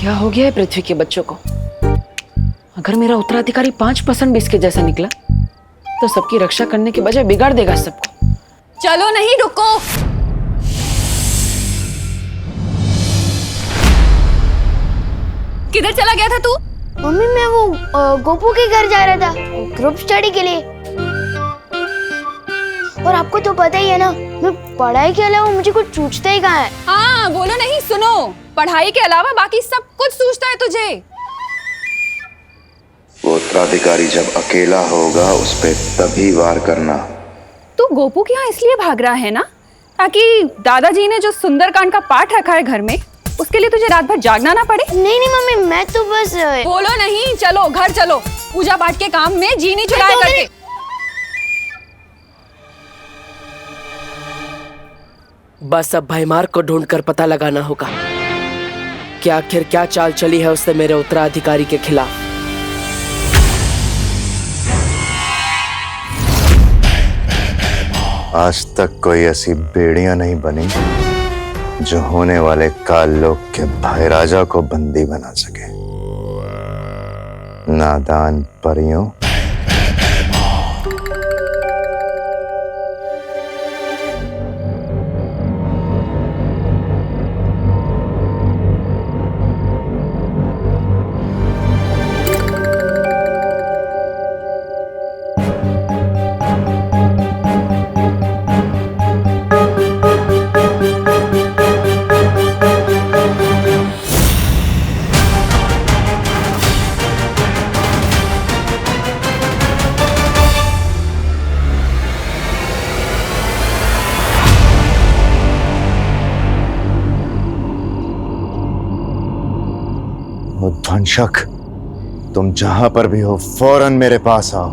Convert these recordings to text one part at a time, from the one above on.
क्या हो गया है पृथ्वी के बच्चों को? अगर मेरा उत्तराधिकारी 5% भी इसके जैसा निकला तो सबकी रक्षा करने के बजाय बिगाड़ देगा सबको। चलो नहीं, रुको। किधर चला गया था तू? मम्मी मैं वो गोपू के घर जा रहा था ग्रुप स्टडी के लिए। और आपको तो पता ही है ना, मैं पढ़ाई के अलावा मुझे कुछ सूझता ही कहाँ है। हाँ बोलो नहीं, सुनो। पढ़ाई के अलावा बाकी सब कुछ सूझता है तुझे। वो उत्तराधिकारी जब अकेला होगा उस पे तभी वार करना। तू गोपू के यहाँ इसलिए भाग रहा है ना, ताकि दादाजी ने जो सुंदरकांड का पाठ रखा है घर में, उसके लिए तुझे रात भर जागना ना पड़े। नहीं नहीं मम्मी, मैं तो बस बोलो नहीं, चलो घर चलो। पूजा पाठ के काम में जी नहीं चुराए करके। बस अब भाईमार को ढूंढकर पता लगाना होगा कि आखिर क्या चाल चली है उसने मेरे उत्तराधिकारी के खिलाफ। आज तक कोई ऐसी बेड़ियां नहीं बनी जो होने वाले काल लोक के भाई राजा को बंदी बना सके। नादान परियों, ध्वंसक, तुम जहां पर भी हो फौरन मेरे पास आओ।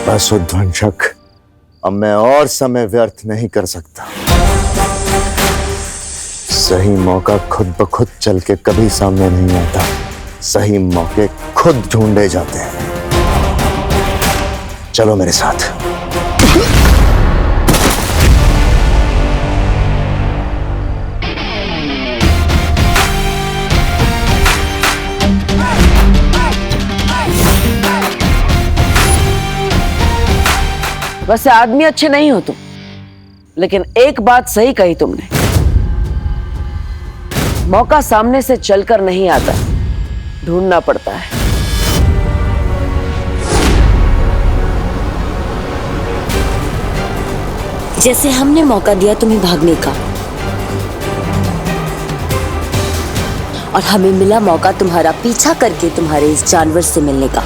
बस ध्वंसक, अब मैं और समय व्यर्थ नहीं कर सकता। सही मौका खुद ब खुद चल के कभी सामने नहीं आता, सही मौके खुद ढूंढे जाते हैं। चलो मेरे साथ। वैसे आदमी अच्छे नहीं हो तुम, लेकिन एक बात सही कही तुमने, मौका सामने से चलकर नहीं आता, ढूंढना पड़ता है। जैसे हमने मौका दिया तुम्हें भागने का, और हमें मिला मौका तुम्हारा पीछा करके तुम्हारे इस जानवर से मिलने का।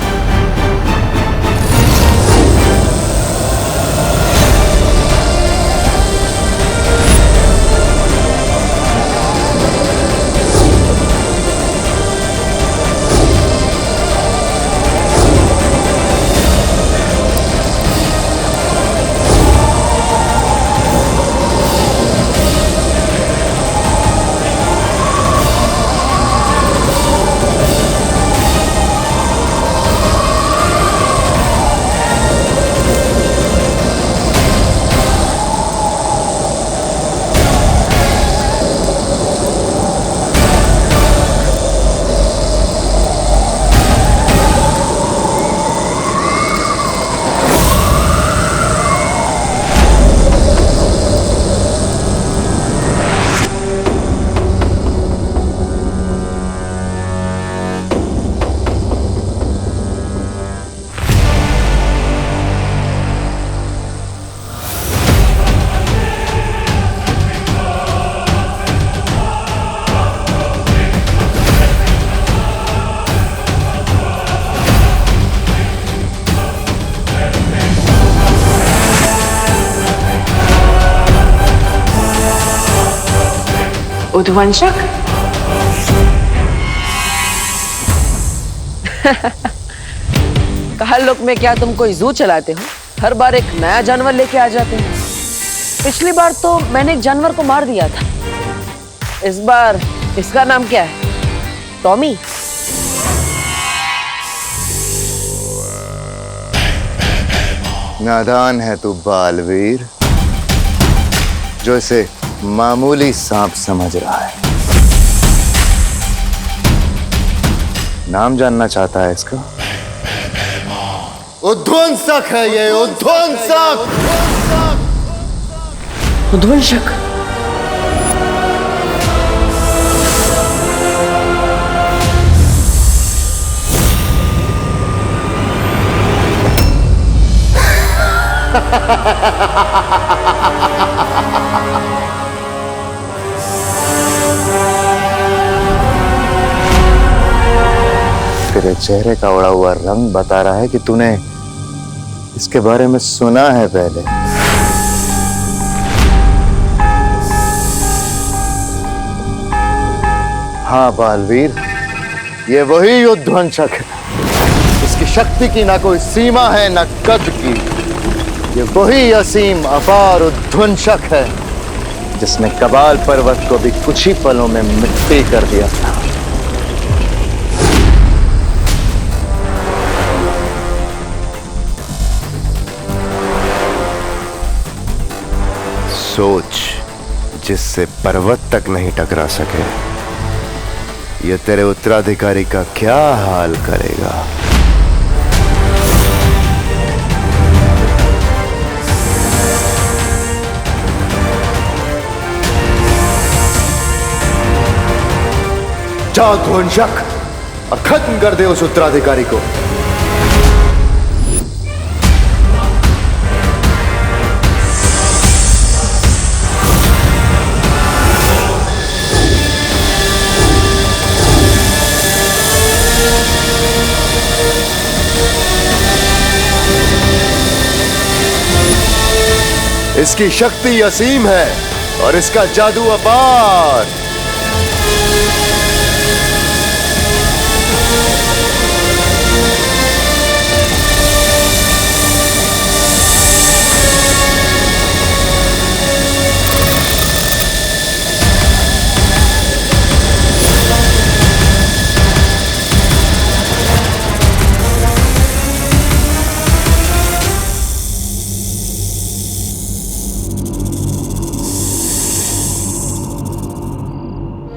उद्वंशक, कहा लोक में क्या तुम कोई जू चलाते हो? हर बार एक नया जानवर लेके आ जाते हो। पिछली बार तो मैंने एक जानवर को मार दिया था, इस बार इसका नाम क्या है? टॉमी? नादान है तू बालवीर, जो इसे मामूली सांप समझ रहा है। नाम जानना चाहता है इसका? उध्वंसक है ये, उध्वंसक। उध्वंसक? तेरे चेहरे का उड़ा हुआ रंग बता रहा है कि तूने इसके बारे में सुना है पहले। हाँ बालवीर, ये वही उध्वंसक है। इसकी शक्ति की ना कोई सीमा है ना कद की। ये वही असीम अपार उध्वंसक है जिसने कबाल पर्वत को भी कुछ ही पलों में मिट्टी कर दिया था। सोच, जिससे पर्वत तक नहीं टकरा सके, ये तेरे उत्तराधिकारी का क्या हाल करेगा। जा ध्वंसक और खत्म कर दे उस उत्तराधिकारी को। इसकी शक्ति असीम है और इसका जादू अपार।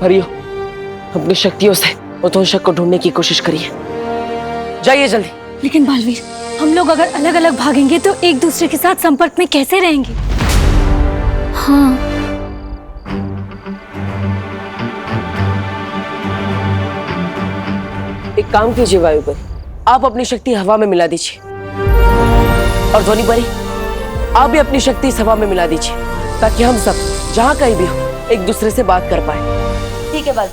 हरियो, अपनी शक्तियों से उध्वंसक को ढूंढने की कोशिश करिए। जाइए जल्दी। लेकिन बालवीर, हम लोग अगर अलग अलग भागेंगे तो एक दूसरे के साथ संपर्क में कैसे रहेंगे? हाँ। एक काम कीजिए वायुपरी, आप अपनी शक्ति हवा में मिला दीजिए, और ध्वनि परी आप भी अपनी शक्ति इस हवा में मिला दीजिए, ताकि हम सब जहां कहीं भी हो एक दूसरे से बात कर पाए। ठीक है बाल।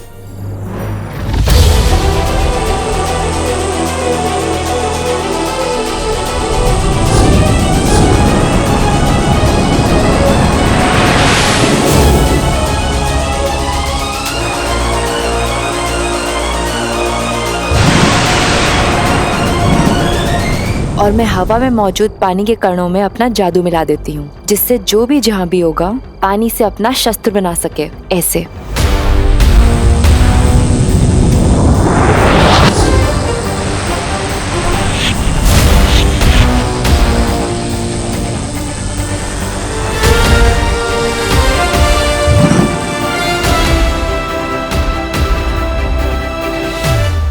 और मैं हवा में मौजूद पानी के कणों में अपना जादू मिला देती हूँ, जिससे जो भी जहाँ भी होगा पानी से अपना शस्त्र बना सके। ऐसे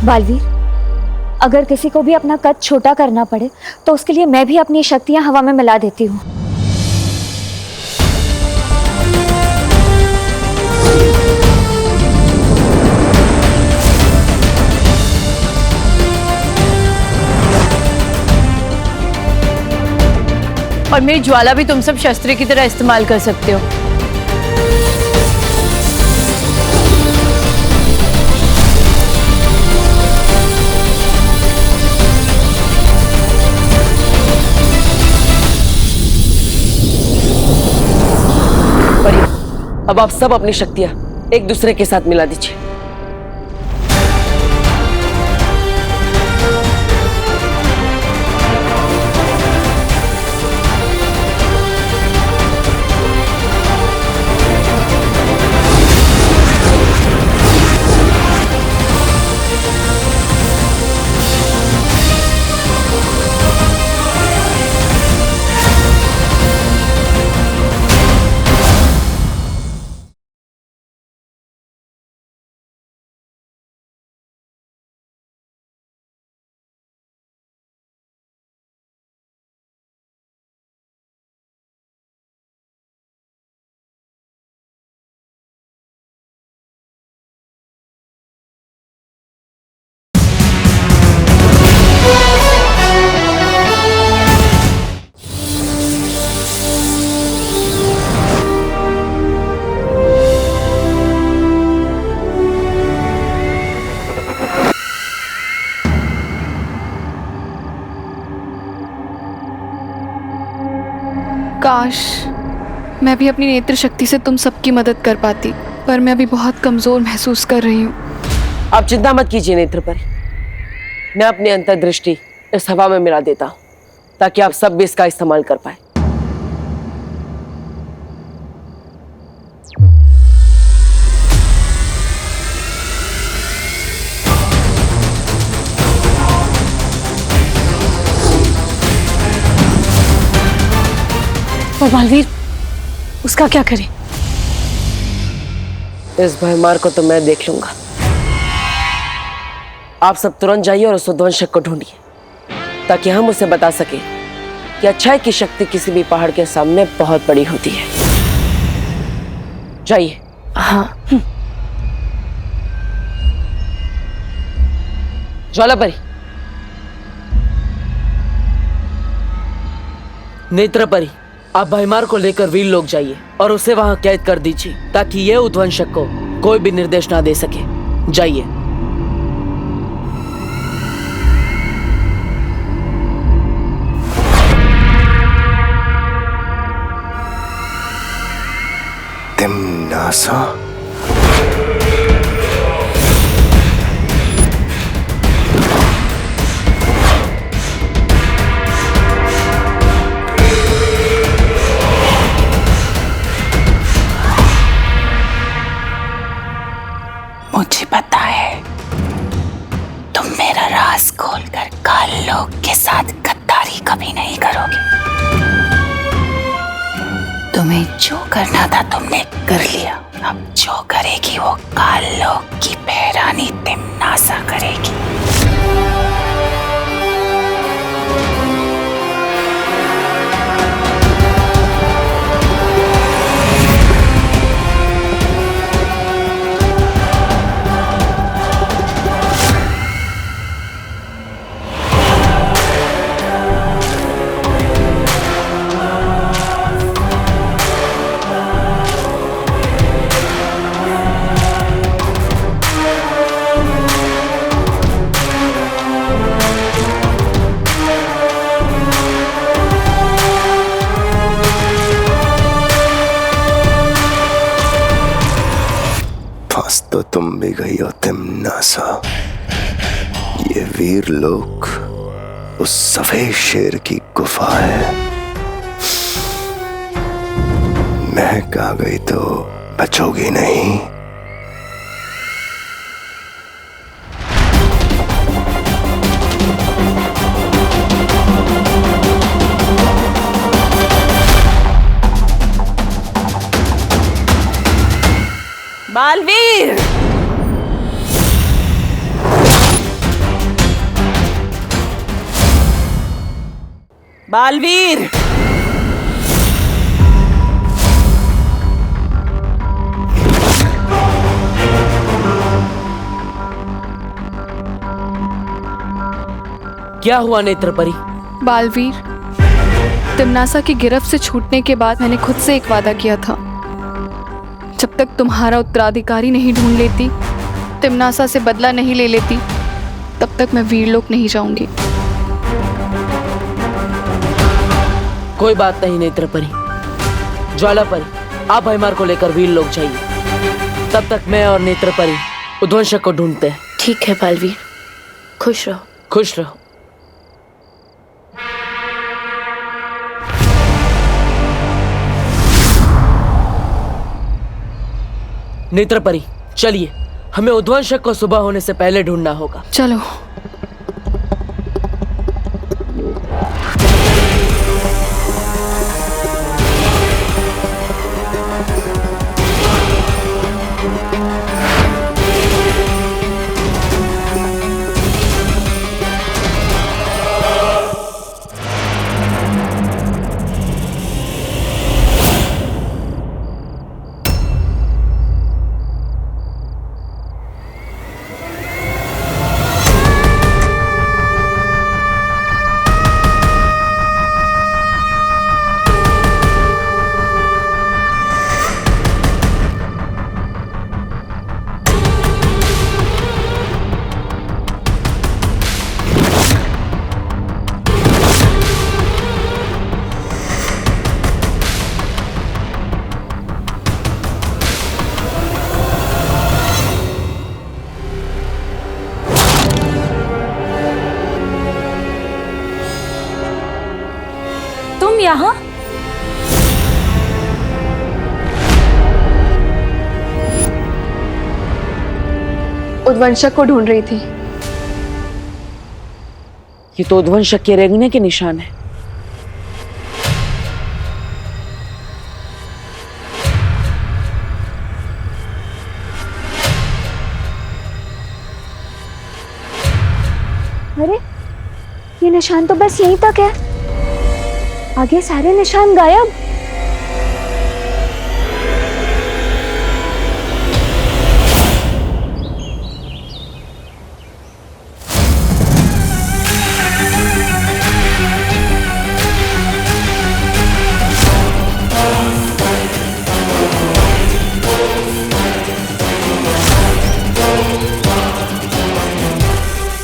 बालवीर, अगर किसी को भी अपना कद छोटा करना पड़े तो उसके लिए मैं भी अपनी शक्तियां हवा में मिला देती हूँ। और मेरी ज्वाला भी तुम सब शस्त्र की तरह इस्तेमाल कर सकते हो। अब आप सब अपनी शक्तियां एक दूसरे के साथ मिला दीजिए। काश मैं भी अपनी नेत्र शक्ति से तुम सबकी मदद कर पाती, पर मैं अभी बहुत कमजोर महसूस कर रही हूँ। आप चिंता मत कीजिए नेत्र परी, मैं अपनी अंतर्दृष्टि इस हवा में मिला देता हूँ ताकि आप सब भी इसका इस्तेमाल कर पाए। और बालवीर, उसका क्या करें? इस भयमार को तो मैं देख लूंगा। आप सब तुरंत जाइए और उस उद्वंशक को ढूंढिए ताकि हम उसे बता सके कि अच्छाई की शक्ति किसी भी पहाड़ के सामने बहुत बड़ी होती है। जाइए। हाँ। ज्वाला परी, नेत्र परी, आप भयमार को लेकर वीर लोग जाइए और उसे वहां कैद कर दीजिए ताकि यह उद्वंशक को कोई भी निर्देश ना दे सके। जाइए। तिम्नासा, मुझे पता है तुम मेरा राज खोलकर काल लोक के साथ गद्दारी कभी नहीं करोगे। तुम्हें जो करना था तुमने कर लिया, अब जो करेगी वो काल लोक की बहरानी तिम्नासा करेगी। तो तुम भी गई हो तिम्नासा। ये वीर लोक उस सफेद शेर की गुफा है। महक आ गई तो बचोगी नहीं। बालवीर, बालवीर, क्या हुआ नेत्र परी? बालवीर, तिम्नासा की गिरफ्त से छूटने के बाद मैंने खुद से एक वादा किया था, जब तक तुम्हारा उत्तराधिकारी नहीं ढूंढ लेती, तिम्नासा से बदला नहीं ले लेती, तब तक मैं वीरलोक नहीं जाऊंगी। कोई बात नहीं नेत्र परी। ज्वाला परी, आप भयमार को लेकर वीरलोक जाइए। तब तक मैं और नेत्र परी उद्वंशक को ढूंढते हैं। ठीक है बालवीर, खुश रहो। खुश रहो। नेत्र परी, चलिए, हमें उद्वंशक को सुबह होने से पहले ढूंढना होगा। चलो। यहाँ? उद्वंशक को ढूंढ रही थी। ये तो उद्वंशक के रेंगने के निशान है। अरे ये निशान तो बस यहीं तक है, आगे सारे निशान गायब।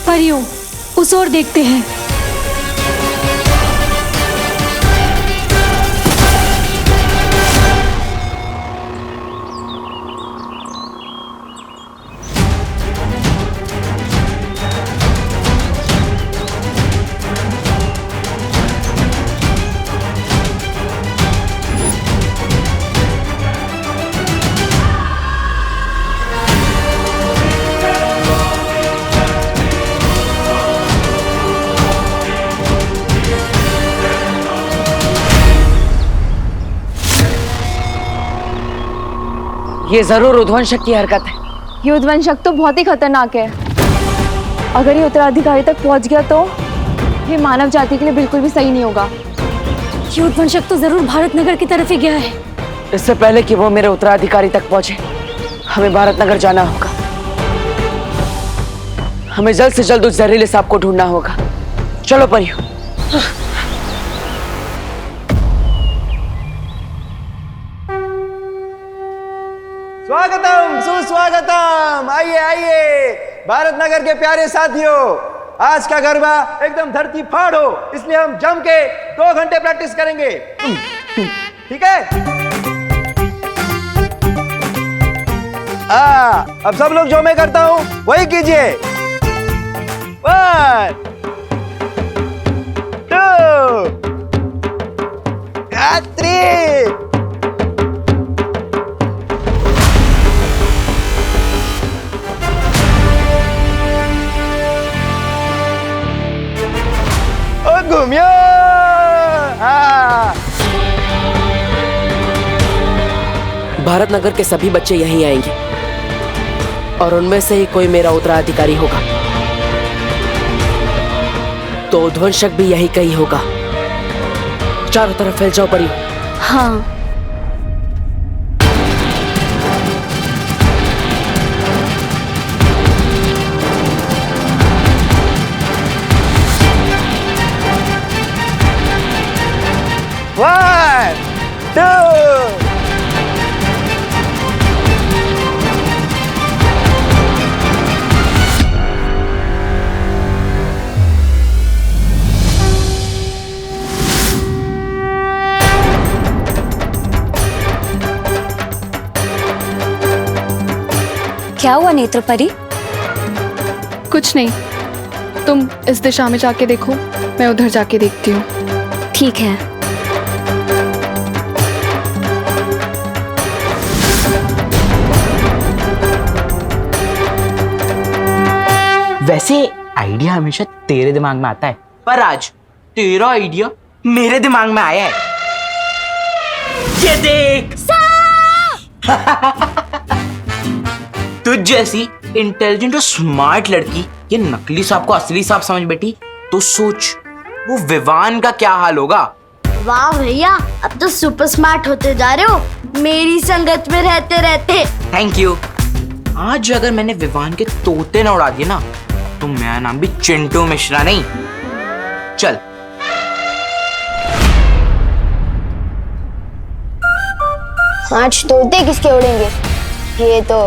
परियों, उस ओर देखते हैं। ये जरूर उद्वंशक की हरकत है। ये उद्वंशक तो बहुत ही खतरनाक है। अगर ये उत्तराधिकारी तक पहुंच गया तो ये मानव जाति के लिए बिल्कुल भी सही नहीं होगा। ये उद्वंशक तो जरूर भारत नगर की तरफ ही गया है। इससे पहले कि वो मेरे उत्तराधिकारी तक पहुंचे, हमें भारत नगर जाना होगा। हमें जल्द से जल्द उस जहरीले सांप को ढूंढना होगा। चलो परियों। स्वागतम सुस्वागतम, आइए आइए भारत नगर के प्यारे साथियों। आज का गरबा एकदम धरती फाड़ हो, इसलिए हम जम के 2 घंटे प्रैक्टिस करेंगे। ठीक है? अब सब लोग जो मैं करता हूं वही कीजिए। 1 2 3। घूमियो। भारत नगर के सभी बच्चे यहीं आएंगे और उनमें से ही कोई मेरा उत्तराधिकारी होगा। तो उद्वंशक भी यही कहीं होगा। चारों तरफ फैल जाओ परी। हाँ। One, 2। क्या हुआ नेत्रपरी? कुछ नहीं, तुम इस दिशा में जाके देखो, मैं उधर जाके देखती हूँ। ठीक है। वैसे आइडिया हमेशा तेरे दिमाग में आता है, पर आज तेरा आइडिया मेरे दिमाग में आया है। ये देख। तुझ जैसी इंटेलिजेंट और स्मार्ट लड़की ये नकली सांप को असली सांप समझ बैठी, तो सोच वो विवान का क्या हाल होगा। वाह भैया, अब तो सुपर स्मार्ट होते जा रहे हो मेरी संगत में रहते रहते। Thank you. आज अगर मैंने विवान के तोते न उड़ा दिए ना, तो मेरा नाम भी चिंटू मिश्रा नहीं। चल। आज तोते किसके उड़ेंगे ये तो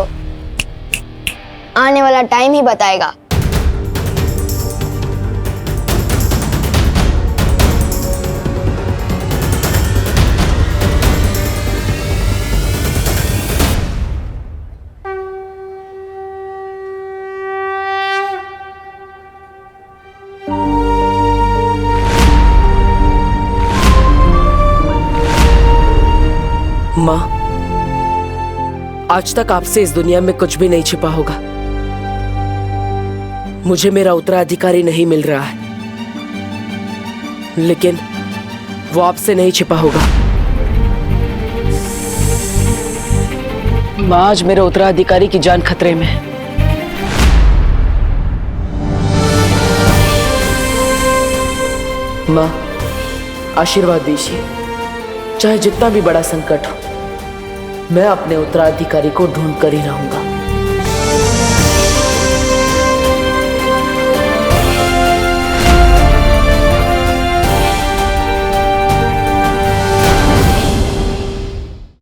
आने वाला टाइम ही बताएगा। माँ, आज तक आपसे इस दुनिया में कुछ भी नहीं छिपा होगा। मुझे मेरा उत्तराधिकारी नहीं मिल रहा है, लेकिन वो आपसे नहीं छिपा होगा। माँ, आज मेरे उत्तराधिकारी की जान खतरे में है। माँ, आशीर्वाद दीजिए। चाहे जितना भी बड़ा संकट हो, मैं अपने उत्तराधिकारी को ढूंढ कर ही रहूंगा।